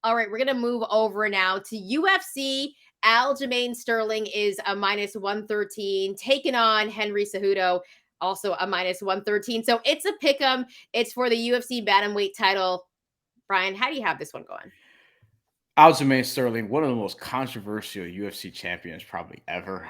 All right, we're going to move over now to UFC. Aljamain Sterling is a minus 113, taking on Henry Cejudo, also a minus 113. So it's a pick 'em. It's for the UFC Bantamweight title. Bryan, how do you have this one going? Aljamain Sterling, one of the most controversial UFC champions probably ever.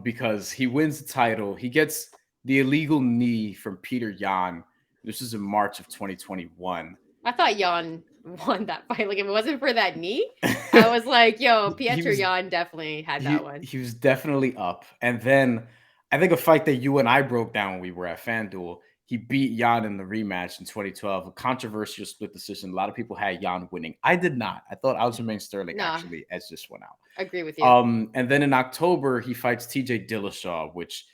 Because he wins the title, he gets the illegal knee from Peter Yan. This is in March of 2021. I thought Jan won that fight. Like, if it wasn't for that knee, I was like, yo, he Pietro was Jan definitely had that he one. he was definitely up. And then I think a fight that you and I broke down when we were at FanDuel, he beat Jan in the rematch in 2012, a controversial split decision. A lot of people had Jan winning. I did not. I thought Aljamain Sterling Nah, actually edged this one out. agree with you. And then in October, he fights TJ Dillashaw, which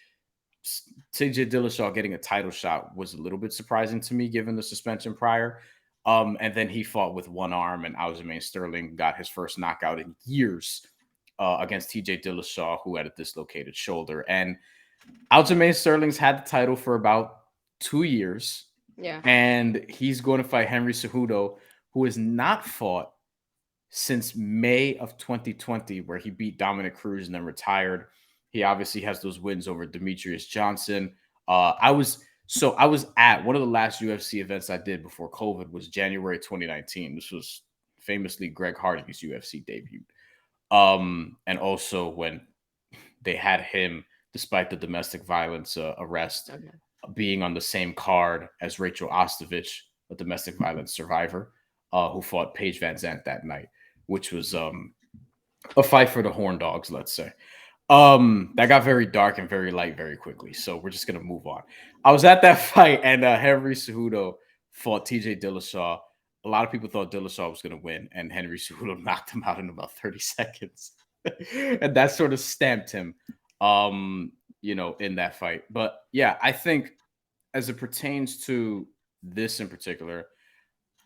TJ Dillashaw getting a title shot was a little bit surprising to me given the suspension prior. And then he fought with one arm, and Aljamain Sterling got his first knockout in years against TJ Dillashaw, who had a dislocated shoulder. And Aljamain Sterling's had the title for about 2 years, Yeah. and he's going to fight Henry Cejudo, who has not fought since May of 2020, where he beat Dominic Cruz and then retired. He obviously has those wins over Demetrius Johnson. I was at one of the last UFC events I did before COVID was January 2019. This was famously Greg Hardy's UFC debut. And also when they had him, despite the domestic violence arrest, Okay. being on the same card as Rachel Ostovich, a domestic violence survivor, who fought Paige Van Zandt that night, which was a fight for the horn dogs, let's say. That got very dark and very light very quickly. So we're just gonna move on. I was at that fight, and Henry Cejudo fought TJ Dillashaw. A lot of people thought Dillashaw was gonna win, and Henry Cejudo knocked him out in about 30 seconds. And that sort of stamped him in that fight. But yeah, I think as it pertains to this in particular,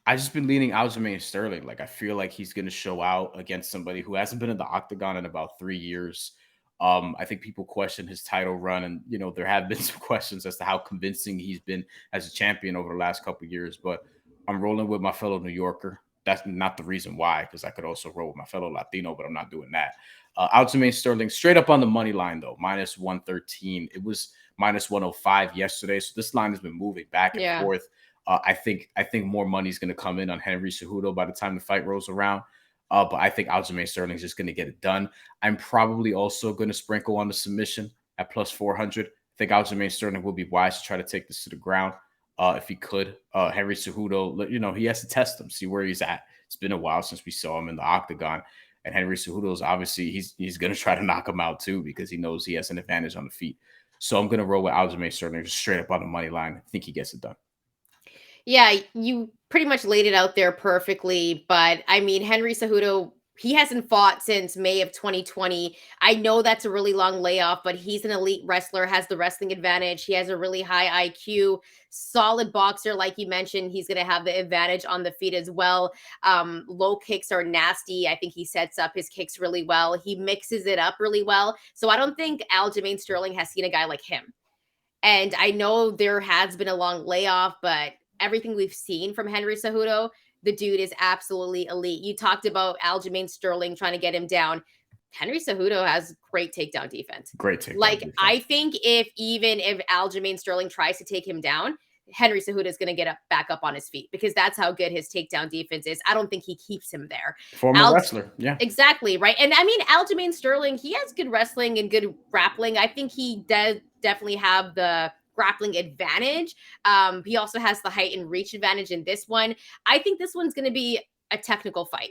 I just been leaning Aljamain Sterling. Like I feel like he's going to show out against somebody who hasn't been in the octagon in about 3 years. I think people question his title run, and there have been some questions as to how convincing he's been as a champion over the last couple of years. But I'm rolling with my fellow New Yorker. That's not the reason why, because I could also roll with my fellow Latino, but I'm not doing that. Aljamain Sterling straight up on the money line though, minus 113. It was minus 105 yesterday, so this line has been moving back and Yeah. forth. I think more money is going to come in on Henry Cejudo by the time the fight rolls around. But I think Aljamain Sterling is just going to get it done. I'm probably also going to sprinkle on the submission at plus 400. I think Aljamain Sterling will be wise to try to take this to the ground if he could. Henry Cejudo, he has to test him, see where he's at. It's been a while since we saw him in the octagon. And Henry Cejudo is obviously he's going to try to knock him out too because he knows he has an advantage on the feet. So I'm going to roll with Aljamain Sterling just straight up on the money line. I think he gets it done. Yeah, you pretty much laid it out there perfectly. But I mean, Henry Cejudo, he hasn't fought since May of 2020. I know that's a really long layoff, but he's an elite wrestler, has the wrestling advantage. He has a really high IQ, solid boxer, like you mentioned. He's going to have the advantage on the feet as well. Low kicks are nasty. I think he sets up his kicks really well. He mixes it up really well. So I don't think Aljamain Sterling has seen a guy like him. And I know there has been a long layoff, but everything we've seen from Henry Cejudo, the dude is absolutely elite. You talked about Aljamain Sterling trying to get him down. Henry Cejudo has great takedown defense. Great takedown Like, I defense. think if Aljamain Sterling tries to take him down, Henry Cejudo is going to get back up on his feet because that's how good his takedown defense is. I don't think he keeps him there. Former Al- wrestler, yeah. Exactly, right? And I mean, Aljamain Sterling, he has good wrestling and good grappling. I think he does definitely have the grappling advantage. He also has the height and reach advantage in this one. I think this one's going to be a technical fight.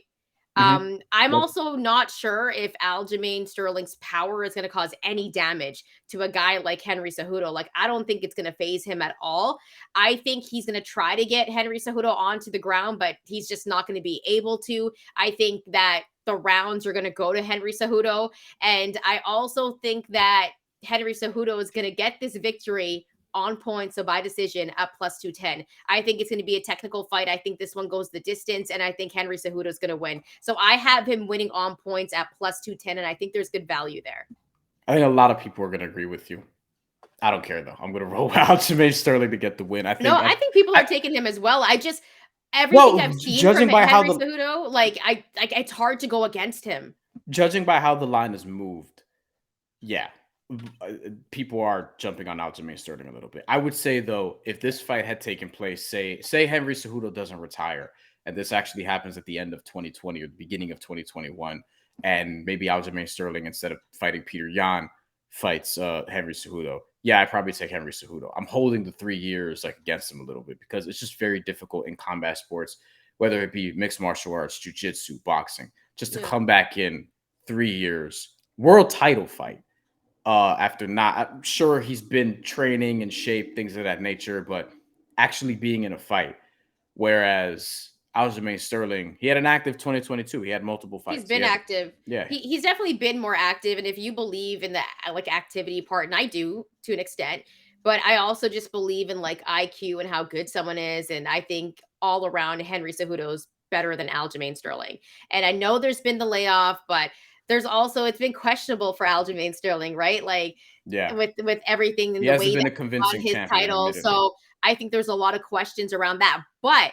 Mm-hmm. I'm Yep. also not sure if Aljamain Sterling's power is going to cause any damage to a guy like Henry Cejudo. Like, I don't think it's going to phase him at all. I think he's going to try to get Henry Cejudo onto the ground, but he's just not going to be able to. I think that the rounds are going to go to Henry Cejudo. And I also think that Henry Cejudo is going to get this victory on points, so by decision at plus 210. I think it's going to be a technical fight. I think this one goes the distance, and I think Henry Cejudo is going to win. So I have him winning on points at plus 210, and I think there's good value there. I think a lot of people are going to agree with you. I don't care though. I'm going to roll out Aljamain Sterling to get the win. I No, think I think people I, are taking him as well. everything Well, I've seen from judging by how Henry the Cejudo, like it's hard to go against him. judging by how the line is moved, yeah, people are jumping on Aljamain Sterling a little bit. I would say though, if this fight had taken place, say Henry Cejudo doesn't retire, and this actually happens at the end of 2020 or the beginning of 2021, and maybe Aljamain Sterling instead of fighting Peter Yan fights Henry Cejudo. Yeah, I probably take Henry Cejudo. I'm holding the 3 years like against him a little bit because it's just very difficult in combat sports, whether it be mixed martial arts, jiu-jitsu, boxing, just to Yeah. come back in 3 years, world title fight after not. I'm sure he's been training and shape, things of that nature, but actually being in a fight. Whereas Aljamain Sterling, he had an active 2022. He had multiple He's fights. He been had, active. yeah, He's definitely been more active, and if you believe in the like activity part, and I do to an extent, but I also just believe in like IQ and how good someone is, and I think all around Henry Cejudo's better than Aljamain Sterling. And I know there's been the layoff, but there's also it's been questionable for Aljamain Sterling, right? Like yeah. with everything and He the hasn't way been that a he won convincing his champion, title. admittedly. So I think there's a lot of questions around that. But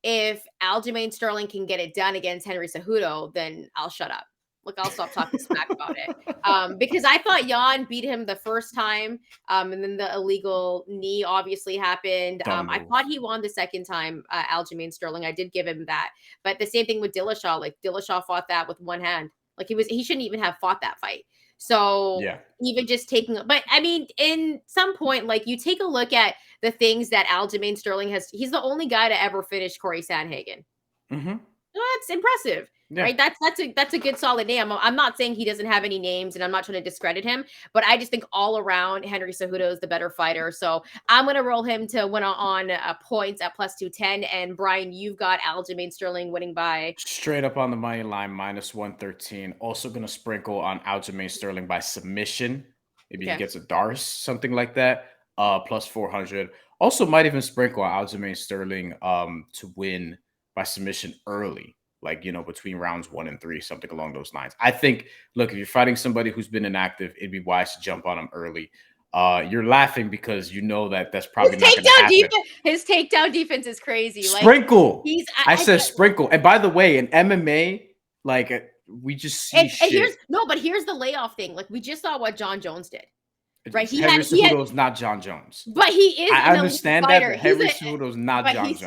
if Aljamain Sterling can get it done against Henry Cejudo, then I'll shut up. Look, I'll stop talking smack about it. Because I thought Jan beat him the first time, and then the illegal knee obviously happened. Dumb I move. thought he won the second time, Aljamain Sterling. I did give him that, but the same thing with Dillashaw. Like Dillashaw fought that with one hand. Like he shouldn't even have fought that fight. So Yeah. even just taking, but I mean, in some point, like you take a look at the things that Aljamain Sterling has. He's the only guy to ever finish Corey Sandhagen. Hmm. That's impressive, Yeah. right? That's a good solid name. I'm not saying he doesn't have any names, and I'm not trying to discredit him, but I just think all around Henry Cejudo is the better fighter. So I'm gonna roll him to win on points at plus 210. And Brian, you've got Aljamain Sterling winning by Straight up on the money line, minus 113. Also going to sprinkle on Aljamain Sterling by submission. Maybe he okay. gets a Dars, something like that. Plus 400. Also might even sprinkle on Aljamain Sterling to win by submission early, like, between rounds 1 and 3, something along those lines. I think, look, if you're fighting somebody who's been inactive, it'd be wise to jump on him early. You're laughing because you know that that's His probably not going to takedown happen. defense, his takedown defense is crazy. Like Sprinkle. he's I said sprinkle. And by the way, in MMA, like we just see and here's shit. no, but here's the layoff thing. Like we just saw what John Jones did, right? Henry He had Cejudo is not John Jones. but he is I an elite understand that, fighter. but Henry Cejudo is not John Jones.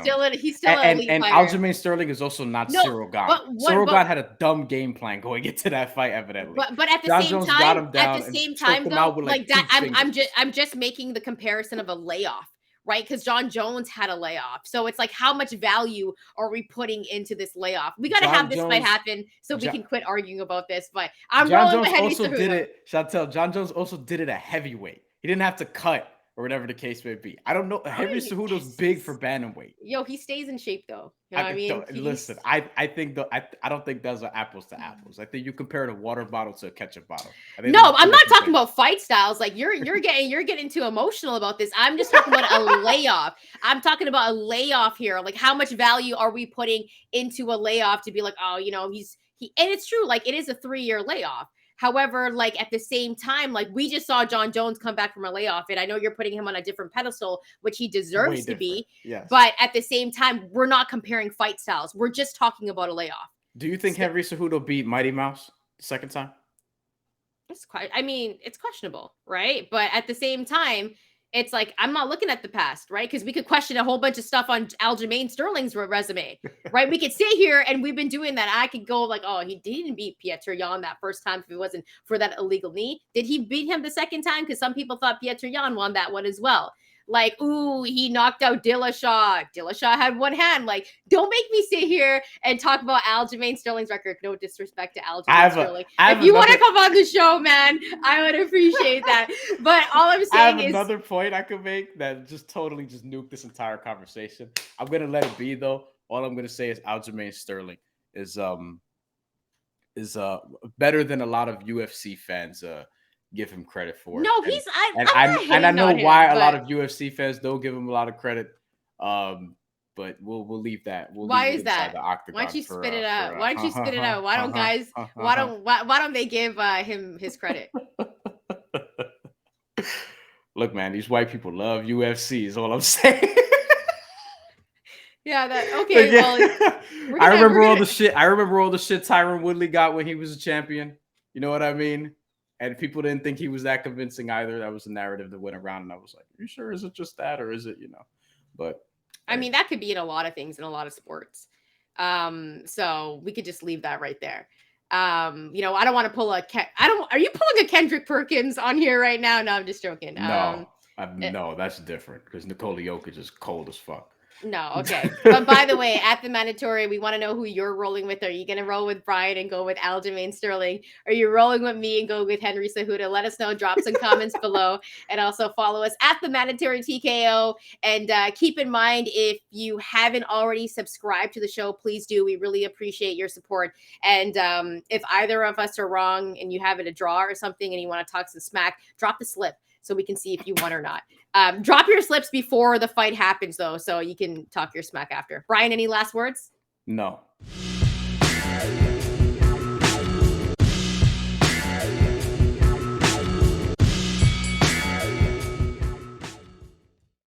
He's still And an and, elite and fighter. Aljamain Sterling is also not No, Cyril Gane. but what Cyril Gane had a dumb game plan going into that fight, evidently. but at the John same Jones got time, him down and choked him out though, with like like two that, fingers. I'm just making the comparison of a layoff, right? Because John Jones had a layoff, so it's like how much value are we putting into this layoff? We got to have John this fight Jones, happen so we John, can quit arguing about this. But I'm John rolling with Jones Henry also did Cejudo. it, Chantel. John Jones also did it at heavyweight. He didn't have to cut or whatever the case may be. I don't know. Henry Cejudo's big for bantamweight. Yo, he stays in shape though. You know what I mean? Don't, listen. I think I don't think those are apples to apples. I think you compare a water bottle to a ketchup bottle. I think No, those are two I'm not different talking things. about fight styles. Like you're getting too emotional about this. I'm just talking about a layoff. I'm talking about a layoff here. Like how much value are we putting into a layoff to be like, oh, and it's true. Like it is a 3-year layoff. However, like at the same time, like we just saw John Jones come back from a layoff, and I know you're putting him on a different pedestal, which he Way deserves to different. be. Yes. But at the same time, we're not comparing fight styles. We're just talking about a layoff. Do you think So, Henry Cejudo beat Mighty Mouse the second time? it's quite, I mean, it's questionable, right? But at the same time, it's like I'm not looking at the past, right? Because we could question a whole bunch of stuff on Aljamain Sterling's resume, right? We could sit here and we've been doing that. I could go like, oh, he didn't beat Pietro Jan that first time if it wasn't for that illegal knee. Did he beat him the second time? Because some people thought Pietro Jan won that one as well. Like, ooh, he knocked out Dillashaw. Dillashaw had one hand. Like, don't make me sit here and talk about Aljamain Sterling's record. No disrespect to Aljamain Sterling. I If have you want to another come on the show, man, I would appreciate that. But all I'm I have saying is, another point I could make that just totally just nuked this entire conversation. I'm gonna let it be though. All I'm gonna say is Aljamain Sterling is is better than a lot of UFC fans give him credit for. no, And I'm and not I hating know on him, why a lot but of UFC fans don't give him a lot of credit. But we'll leave that. We'll why leave it is inside that? the Why don't octagon you spit it for out? Why don't you spit it out? Why don't guys? Why don't they give him his credit? Look, man, these white people love UFC. Is all I'm saying. Yeah, that okay. Well, we're I gonna remember all the shit. I remember all the shit Tyron Woodley got when he was a champion. You know what I mean? And people didn't think he was that convincing either. That was the narrative that went around, and I was like, "Are you sure? Is it just that, or is it, you know?" But I hey, mean, that could be in a lot of things in a lot of sports. So we could just leave that right there. I don't want to pull I don't. Are you pulling a Kendrick Perkins on here right now? No, I'm just joking. no, Eh, no, that's different because Nikola Jokic is cold as fuck. No, okay. But by the way, at the mandatory, we want to know who you're rolling with. Are you going to roll with Bryan and go with Aljamain Sterling? Are you rolling with me and go with Henry Cejudo? Let us know. Drop some comments below, and also follow us at the mandatory TKO. And keep in mind, if you haven't already subscribed to the show, please do. We really appreciate your support. And if either of us are wrong and you have it a draw or something, and you want to talk some smack, drop the slip so we can see if you won or not. Drop your slips before the fight happens, though, so you can talk your smack after. Bryan, any last words? No.